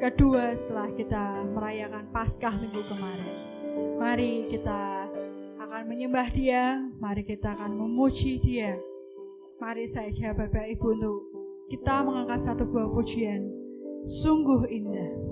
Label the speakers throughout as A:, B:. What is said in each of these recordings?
A: kedua setelah kita merayakan Paskah minggu kemarin. Mari kita akan menyembah Dia, mari kita akan memuji Dia. Mari saja Bapak Ibu untuk kita mengangkat satu buah pujian, sungguh indah.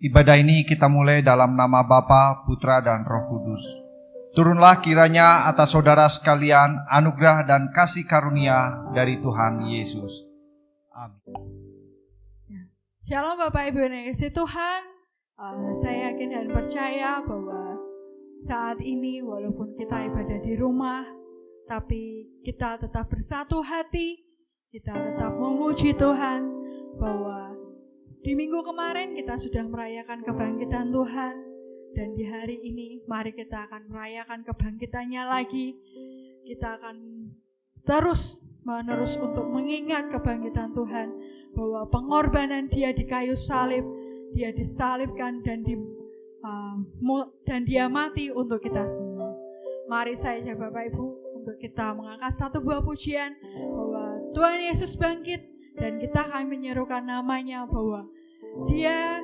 B: Ibadah ini kita mulai dalam nama Bapa, Putra, dan Roh Kudus. Turunlah kiranya atas saudara sekalian anugerah dan kasih karunia dari Tuhan Yesus. Amin.
A: Shalom Bapak Ibu yang dikasihi Tuhan. Saya yakin dan percaya bahwa saat ini walaupun kita ibadah di rumah, tapi kita tetap bersatu hati, kita tetap memuji Tuhan bahwa di minggu kemarin kita sudah merayakan kebangkitan Tuhan, dan di hari ini mari kita akan merayakan kebangkitannya lagi. Kita akan terus menerus untuk mengingat kebangkitan Tuhan, bahwa pengorbanan Dia di kayu salib, Dia disalibkan dan Dia mati untuk kita semua. Mari saja Bapak Ibu untuk kita mengangkat satu buah pujian bahwa Tuhan Yesus bangkit, dan kita akan menyerukan namanya bahwa Dia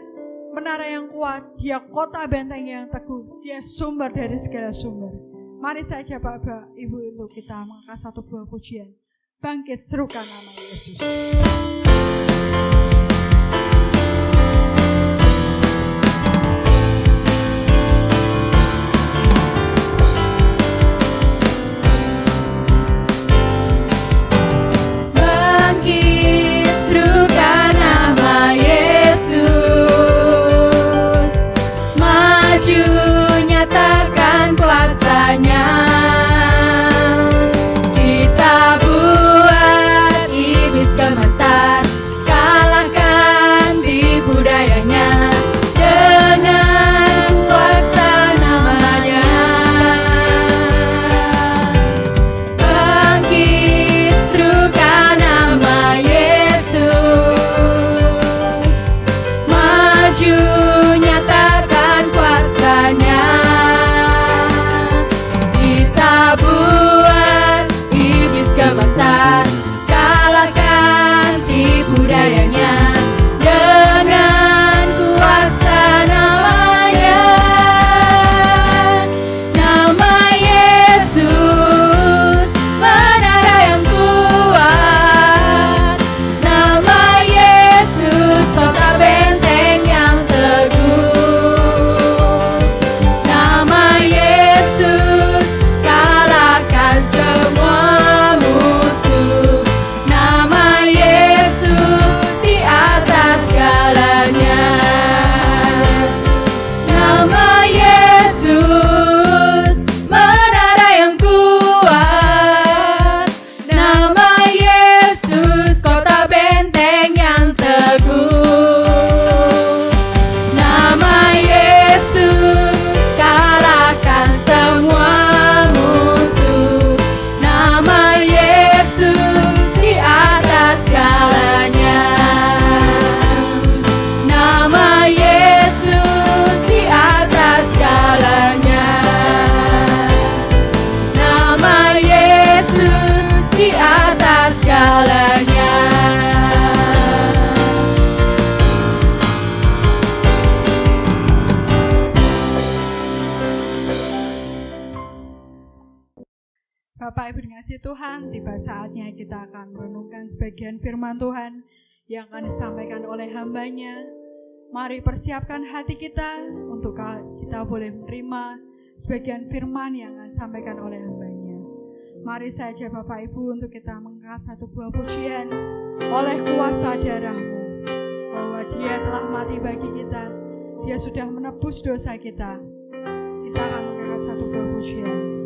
A: menara yang kuat, Dia kota benteng yang teguh, Dia sumber dari segala sumber. Mari saja Bapak Ibu untuk kita mengangkat satu buah pujian. Bangkit, serukan nama Yesus. Bapak Ibu dikasih Tuhan, tiba saatnya kita akan merenungkan sebagian firman Tuhan yang akan disampaikan oleh hamba-Nya. Mari persiapkan hati kita untuk kita boleh menerima sebagian firman yang akan disampaikan oleh hamba-Nya. Mari saja Bapak Ibu untuk kita mengangkat satu buah pujian. Oleh kuasa darah-Mu, bahwa Dia telah mati bagi kita, Dia sudah menebus dosa kita. Kita akan mengangkat satu buah pujian.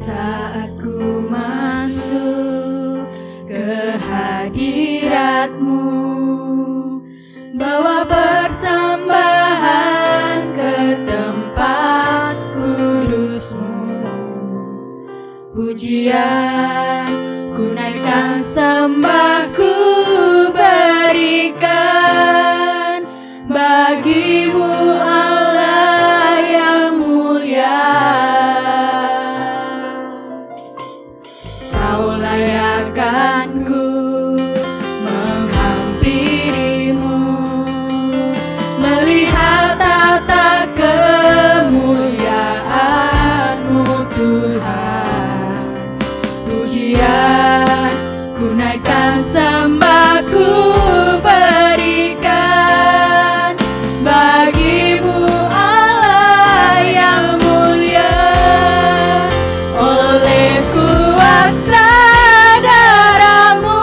C: Saat ku masuk ke hadirat-Mu, bawa persembahan ke tempat kudus-Mu, pujian ku naikkan, sembah ku berikan bagi-Mu Allah yang mulia. Kau layakkan ku menghampiri-Mu, melihat tata kemuliaan-Mu Tuhan. Pujian ku naikkan, sembah ku berikan bagi-Mu Allah yang mulia. Oleh kuasa darah-Mu,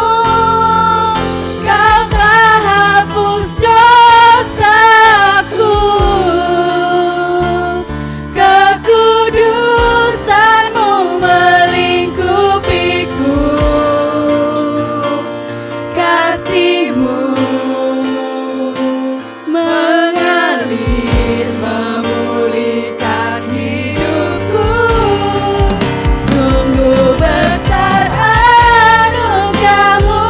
C: Kau telah hapus dosaku. Kekudusan-Mu melingkupiku, kasih-Mu mengalir memulihkan hidupku. Sungguh besar anugerah-Mu,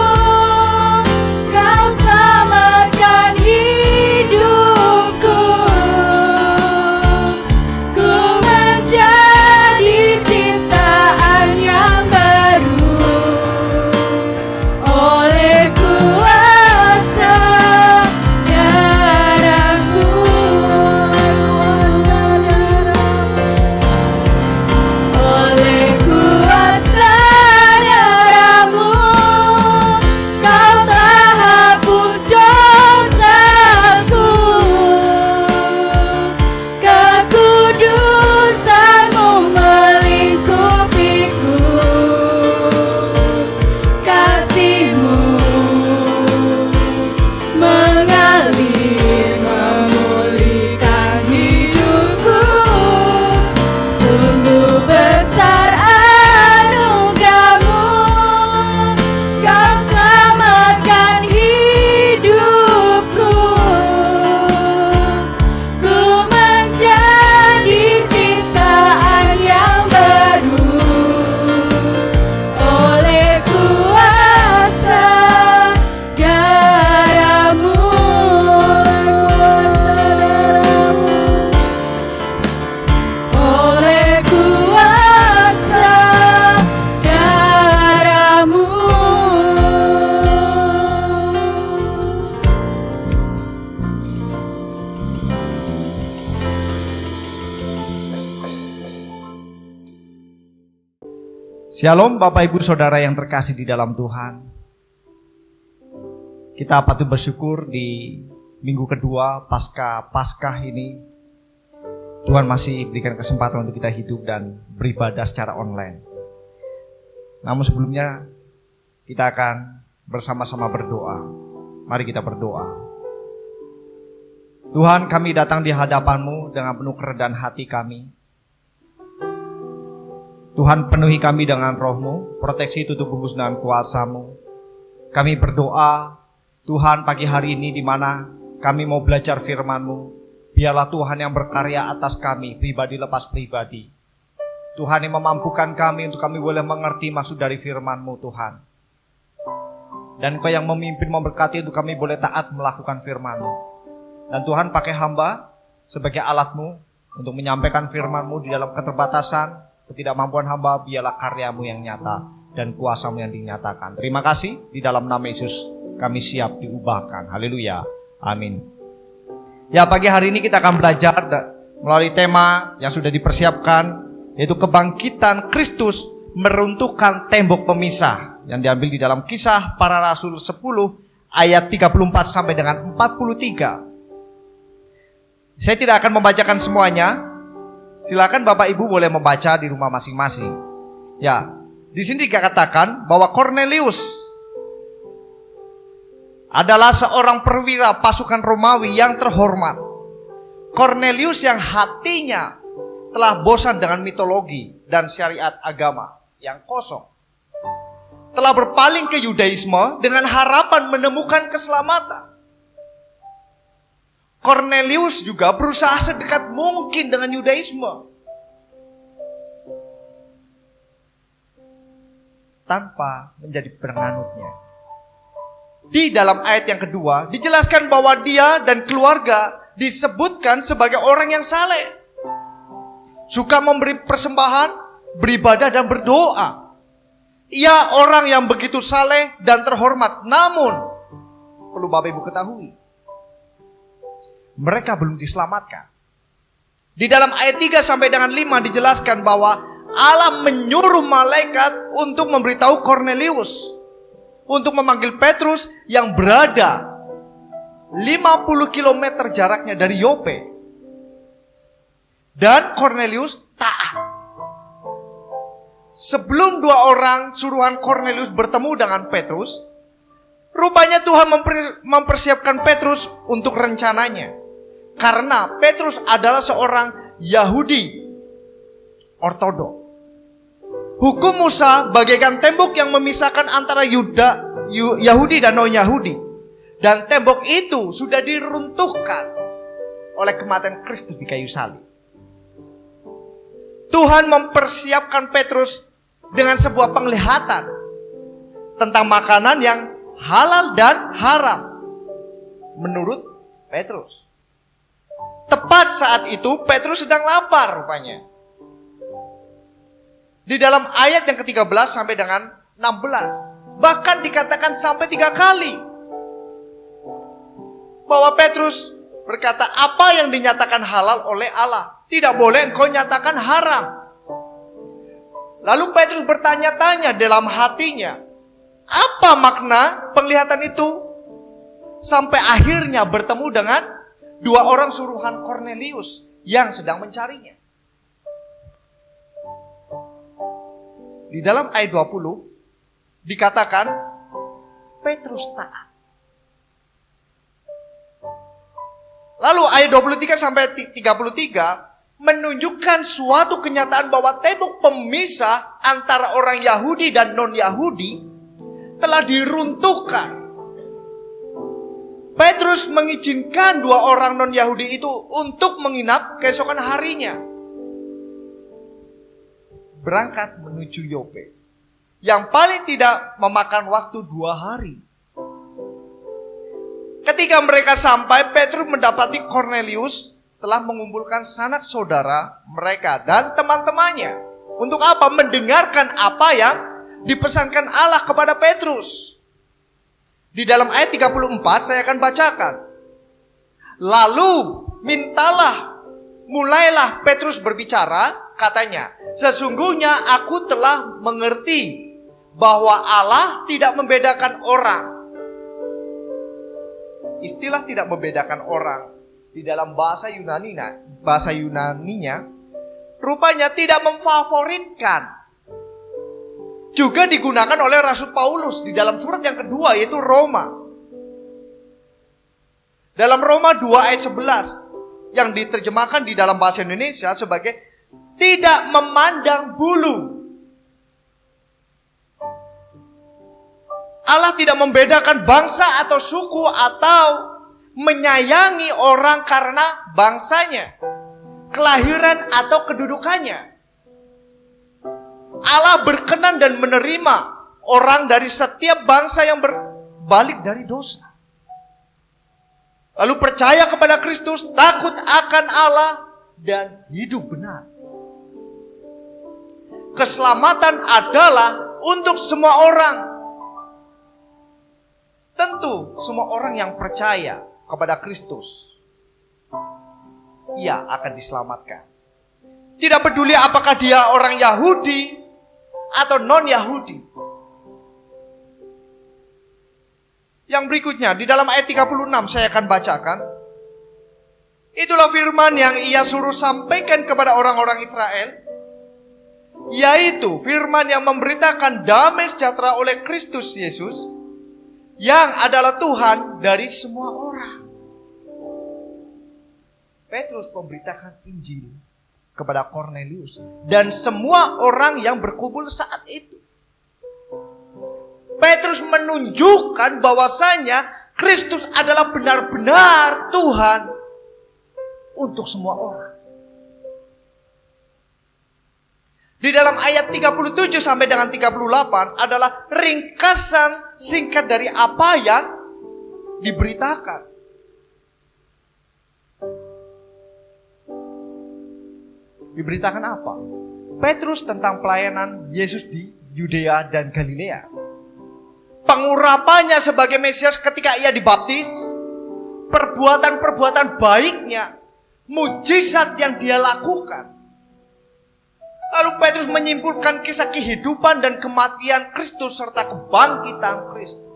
C: Kau selamatkan hidupku. Ku menjadi ciptaan yang baru oleh kuasa darah-Mu. Oleh kuasa darah-Mu, Kau telah hapus dosaku. Kekudusan-Mu melingkupiku, kasih-Mu mengalir memulihkan hidupku. Sungguh besar anugerah-Mu, Kau selamatkan hidupku. Ku menjadi ciptaan yang baru oleh kuasa darah-Mu. Oleh kuasa darah-Mu.
B: Shalom Bapak Ibu Saudara yang terkasih di dalam Tuhan. Kita patut bersyukur di minggu kedua Paskah ini Tuhan masih berikan kesempatan untuk kita hidup dan beribadah secara online. Namun sebelumnya kita akan bersama-sama berdoa. Mari kita berdoa. Tuhan, kami datang di hadapan-Mu dengan penuh kerendahan hati kami. Tuhan, penuhi kami dengan Roh-Mu, proteksi tutup bungkus dengan kuasa-Mu. Kami berdoa, Tuhan, pagi hari ini di mana kami mau belajar firman-Mu, biarlah Tuhan yang berkarya atas kami, pribadi lepas pribadi. Tuhan yang memampukan kami untuk kami boleh mengerti maksud dari firman-Mu, Tuhan. Dan Engkau yang memimpin memberkati untuk kami boleh taat melakukan firman-Mu. Dan Tuhan pakai hamba sebagai alat-Mu untuk menyampaikan firman-Mu di dalam keterbatasan, ketidakmampuan hamba, biarlah karya-Mu yang nyata dan kuasa-Mu yang dinyatakan. Terima kasih, di dalam nama Yesus kami siap diubahkan. Haleluya, amin. Ya, pagi hari ini kita akan belajar melalui tema yang sudah dipersiapkan, yaitu kebangkitan Kristus meruntuhkan tembok pemisah, yang diambil di dalam Kisah Para Rasul 10 ayat 34 sampai dengan 43. Saya tidak akan membacakan semuanya. Silakan Bapak Ibu boleh membaca di rumah masing-masing. Ya, di sini dikatakan bahwa Kornelius adalah seorang perwira pasukan Romawi yang terhormat. Kornelius yang hatinya telah bosan dengan mitologi dan syariat agama yang kosong, telah berpaling ke Yudaisme dengan harapan menemukan keselamatan. Kornelius juga berusaha sedekat mungkin dengan Yudaisme, tanpa menjadi penganutnya. Di dalam ayat yang kedua dijelaskan bahwa dia dan keluarga disebutkan sebagai orang yang saleh, suka memberi persembahan, beribadah dan berdoa. Ia orang yang begitu saleh dan terhormat. Namun perlu Bapak Ibu ketahui, mereka belum diselamatkan. Di dalam ayat 3 sampai dengan 5 dijelaskan bahwa Allah menyuruh malaikat untuk memberitahu Kornelius untuk memanggil Petrus yang berada 50 km jaraknya dari Yope. Dan Kornelius taat. Sebelum dua orang suruhan Kornelius bertemu dengan Petrus, rupanya Tuhan mempersiapkan Petrus untuk rencananya. Karena Petrus adalah seorang Yahudi ortodok. Hukum Musa bagaikan tembok yang memisahkan antara Yahudi dan non-Yahudi. Dan tembok itu sudah diruntuhkan oleh kematian Kristus di kayu salib. Tuhan mempersiapkan Petrus dengan sebuah penglihatan tentang makanan yang halal dan haram menurut Petrus. Tepat saat itu Petrus sedang lapar rupanya. Di dalam ayat yang ke-13 sampai dengan 16, bahkan dikatakan sampai 3 kali bahwa Petrus berkata, apa yang dinyatakan halal oleh Allah tidak boleh engkau nyatakan haram. Lalu Petrus bertanya-tanya dalam hatinya, apa makna penglihatan itu? Sampai akhirnya bertemu dengan dua orang suruhan Kornelius yang sedang mencarinya. Di dalam ayat 20 dikatakan Petrus taat. Lalu ayat 23 sampai 33 menunjukkan suatu kenyataan bahwa tembok pemisah antara orang Yahudi dan non-Yahudi telah diruntuhkan. Petrus mengizinkan dua orang non-Yahudi itu untuk menginap keesokan harinya, berangkat menuju Yope, yang paling tidak memakan waktu 2 hari. Ketika mereka sampai, Petrus mendapati Kornelius telah mengumpulkan sanak saudara mereka dan teman-temannya. Untuk apa? Mendengarkan apa yang dipesankan Allah kepada Petrus. Di dalam ayat 34 saya akan bacakan. Lalu mulailah Petrus berbicara, katanya, sesungguhnya aku telah mengerti bahwa Allah tidak membedakan orang. Istilah tidak membedakan orang di dalam bahasa Yunaninya rupanya tidak memfavoritkan. Juga digunakan oleh Rasul Paulus di dalam surat yang kedua, yaitu Roma. Dalam Roma 2 ayat 11 yang diterjemahkan di dalam bahasa Indonesia sebagai tidak memandang bulu. Allah tidak membedakan bangsa atau suku atau menyayangi orang karena bangsanya, kelahiran atau kedudukannya. Allah berkenan dan menerima orang dari setiap bangsa yang berbalik dari dosa, lalu percaya kepada Kristus, takut akan Allah, dan hidup benar. Keselamatan adalah untuk semua orang. Tentu semua orang yang percaya kepada Kristus. ia akan diselamatkan. Tidak peduli apakah dia orang Yahudi atau non-Yahudi. Yang berikutnya, di dalam ayat 36 saya akan bacakan. Itulah firman yang ia suruh sampaikan kepada orang-orang Israel, yaitu firman yang memberitakan damai sejahtera oleh Kristus Yesus, yang adalah Tuhan dari semua orang. Petrus memberitakan Injil kepada Kornelius dan semua orang yang berkumpul saat itu. Petrus menunjukkan bahwasanya Kristus adalah benar-benar Tuhan untuk semua orang. Di dalam ayat 37 sampai dengan 38 adalah ringkasan singkat dari apa yang diberitakan. Diberitakan apa? Petrus tentang pelayanan Yesus di Yudea dan Galilea. Pengurapannya sebagai Mesias ketika ia dibaptis, perbuatan-perbuatan baiknya, mujizat yang dia lakukan. Lalu Petrus menyimpulkan kisah kehidupan dan kematian Kristus serta kebangkitan Kristus.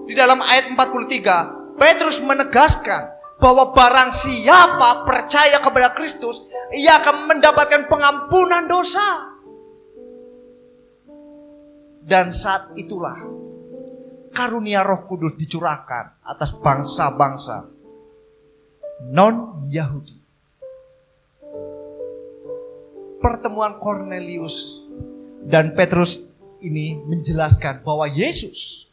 B: Di dalam ayat 43, Petrus menegaskan bahwa barang siapa percaya kepada Kristus, ia akan mendapatkan pengampunan dosa. Dan saat itulah karunia Roh Kudus dicurahkan atas bangsa-bangsa non-Yahudi. Pertemuan Kornelius dan Petrus ini menjelaskan bahwa Yesus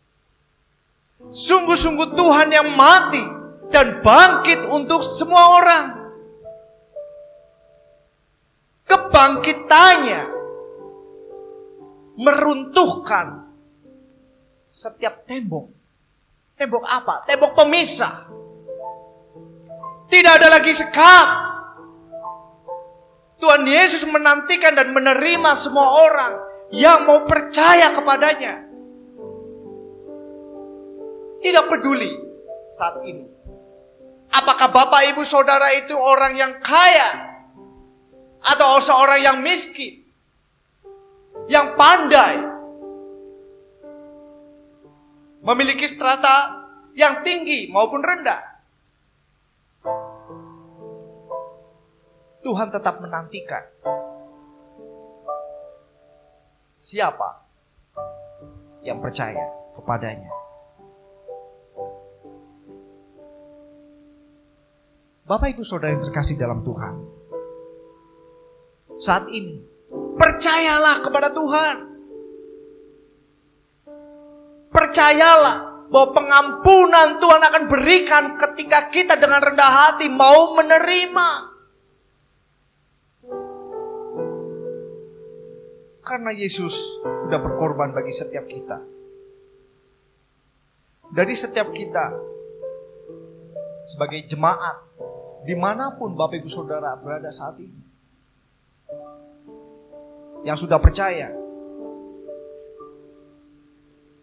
B: sungguh-sungguh Tuhan yang mati dan bangkit untuk semua orang. Kebangkitannya meruntuhkan setiap tembok. Tembok apa? Tembok pemisah. Tidak ada lagi sekat. Tuhan Yesus menantikan dan menerima semua orang yang mau percaya kepadanya. Tidak peduli saat ini apakah bapak ibu saudara itu orang yang kaya atau seorang yang miskin, yang pandai, memiliki strata yang tinggi maupun rendah. Tuhan tetap menantikan siapa yang percaya kepadanya. Bapak ibu saudara yang terkasih dalam Tuhan, saat ini percayalah kepada Tuhan. Percayalah bahwa pengampunan Tuhan akan berikan ketika kita dengan rendah hati mau menerima. Karena Yesus sudah berkorban bagi setiap kita. Dari setiap kita sebagai jemaat, dimanapun Bapak Ibu Saudara berada saat ini, yang sudah percaya,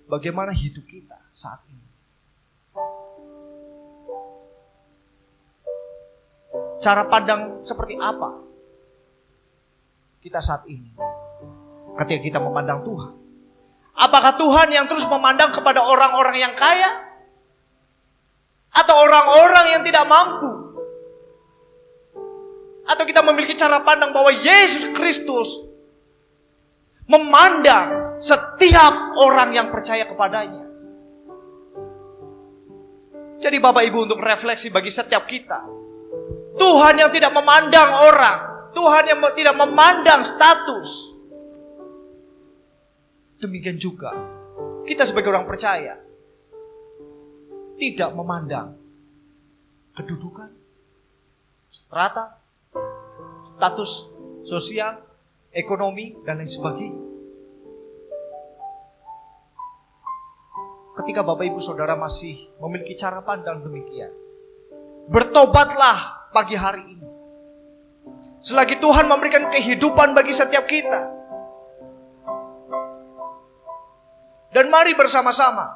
B: bagaimana hidup kita saat ini? Cara pandang seperti apa kita saat ini ketika kita memandang Tuhan? Apakah Tuhan yang terus memandang kepada orang-orang yang kaya? Atau orang-orang yang tidak mampu? Atau kita memiliki cara pandang bahwa Yesus Kristus memandang setiap orang yang percaya kepadanya? Jadi Bapak Ibu, untuk refleksi bagi setiap kita, Tuhan yang tidak memandang orang, Tuhan yang tidak memandang status. Demikian juga kita sebagai orang percaya tidak memandang kedudukan, strata, status sosial, ekonomi, dan lain sebagainya. Ketika Bapak Ibu Saudara masih memiliki cara pandang demikian, bertobatlah pagi hari ini. Selagi Tuhan memberikan kehidupan bagi setiap kita. Dan mari bersama-sama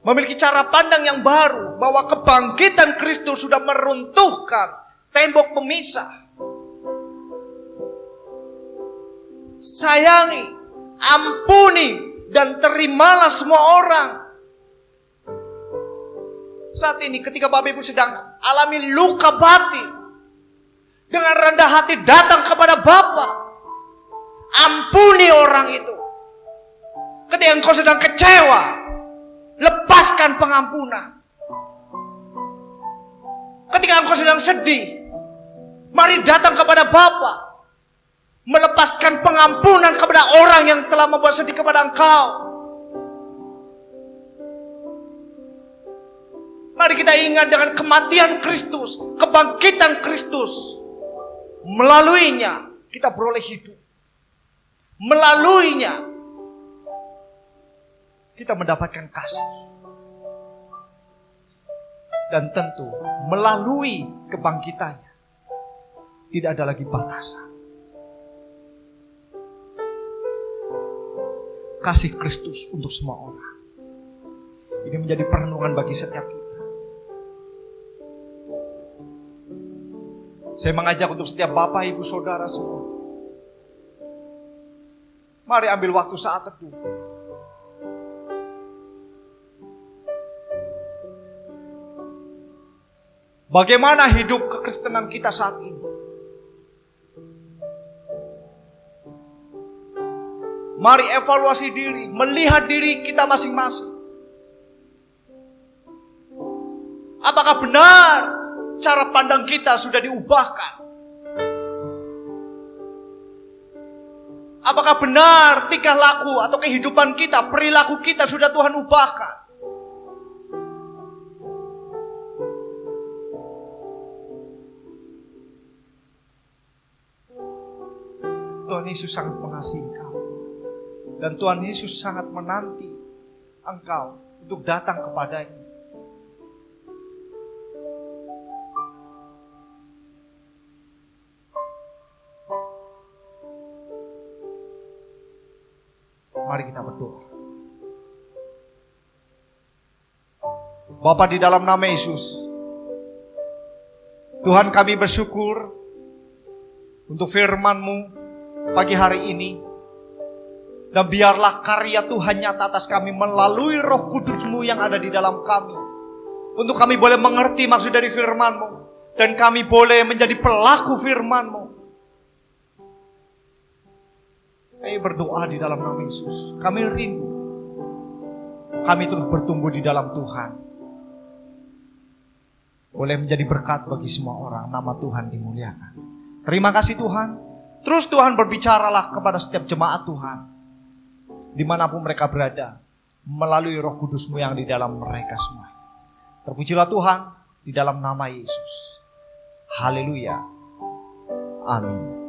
B: memiliki cara pandang yang baru bahwa kebangkitan Kristus sudah meruntuhkan tembok pemisah. Sayangi, ampuni, dan terimalah semua orang. Saat ini ketika Bapak Ibu sedang alami luka batin, dengan rendah hati datang kepada Bapa, ampuni orang itu. Ketika engkau sedang kecewa, lepaskan pengampunan. Ketika engkau sedang sedih, mari datang kepada Bapa, melepaskan pengampunan kepada orang yang telah membuat sedih kepada engkau. Mari kita ingat dengan kematian Kristus, kebangkitan Kristus. Melaluinya kita beroleh hidup. Melaluinya kita mendapatkan kasih. Dan tentu melalui kebangkitannya tidak ada lagi batasan. Kasih Kristus untuk semua orang. Ini menjadi perenungan bagi setiap kita. Saya mengajak untuk setiap Bapak, Ibu, Saudara semua. Mari ambil waktu saat teduh. Bagaimana hidup kekristenan kita saat ini? Mari evaluasi diri, melihat diri kita masing-masing. Apakah benar cara pandang kita sudah diubahkan? Apakah benar tingkah laku atau kehidupan kita, perilaku kita sudah Tuhan ubahkan? Tuhan Yesus sangat mengasihi engkau. Dan Tuhan Yesus sangat menanti engkau untuk datang kepadanya. Mari kita berdoa. Bapa, di dalam nama Yesus, Tuhan, kami bersyukur untuk firman-Mu pagi hari ini. Dan biarlah karya Tuhan nyata atas kami melalui Roh Kudus-Mu yang ada di dalam kami. Untuk kami boleh mengerti maksud dari firman-Mu. Dan kami boleh menjadi pelaku firman-Mu. Kami berdoa di dalam nama Yesus. Kami rindu. Kami terus bertumbuh di dalam Tuhan. Boleh menjadi berkat bagi semua orang. Nama Tuhan dimuliakan. Terima kasih Tuhan. Terus Tuhan berbicaralah kepada setiap jemaat Tuhan. Dimanapun mereka berada. Melalui Roh Kudus-Mu yang di dalam mereka semua. Terpujilah Tuhan di dalam nama Yesus. Haleluya. Amin.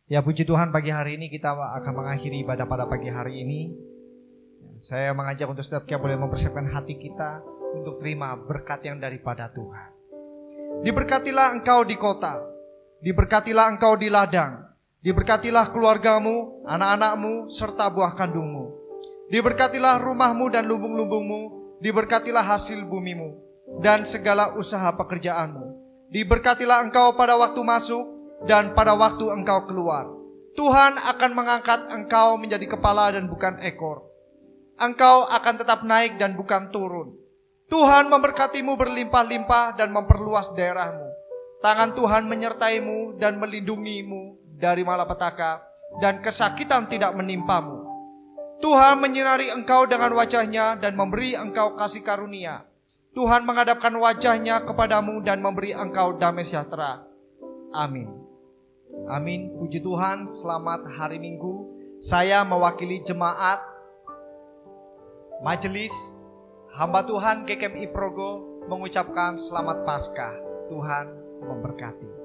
B: Ya, puji Tuhan, pagi hari ini kita akan mengakhiri ibadah pada pagi hari ini. Saya mengajak untuk setiap kita boleh mempersiapkan hati kita untuk terima berkat yang daripada Tuhan. Diberkatilah engkau di kota, diberkatilah engkau di ladang, diberkatilah keluargamu, anak-anakmu, serta buah kandungmu. Diberkatilah rumahmu dan lumbung-lumbungmu, diberkatilah hasil bumimu, dan segala usaha pekerjaanmu. Diberkatilah engkau pada waktu masuk, dan pada waktu engkau keluar. Tuhan akan mengangkat engkau menjadi kepala dan bukan ekor. Engkau akan tetap naik dan bukan turun. Tuhan memberkatimu berlimpah-limpah dan memperluas daerahmu. Tangan Tuhan menyertaimu dan melindungimu dari malapetaka, dan kesakitan tidak menimpamu. Tuhan menyinari engkau dengan wajahnya dan memberi engkau kasih karunia. Tuhan menghadapkan wajahnya kepadamu dan memberi engkau damai sejahtera. Amin. Amin. Puji Tuhan. Selamat hari Minggu. Saya mewakili jemaat, majelis, hamba Tuhan GKMI Progo mengucapkan selamat Paskah. Tuhan memberkati.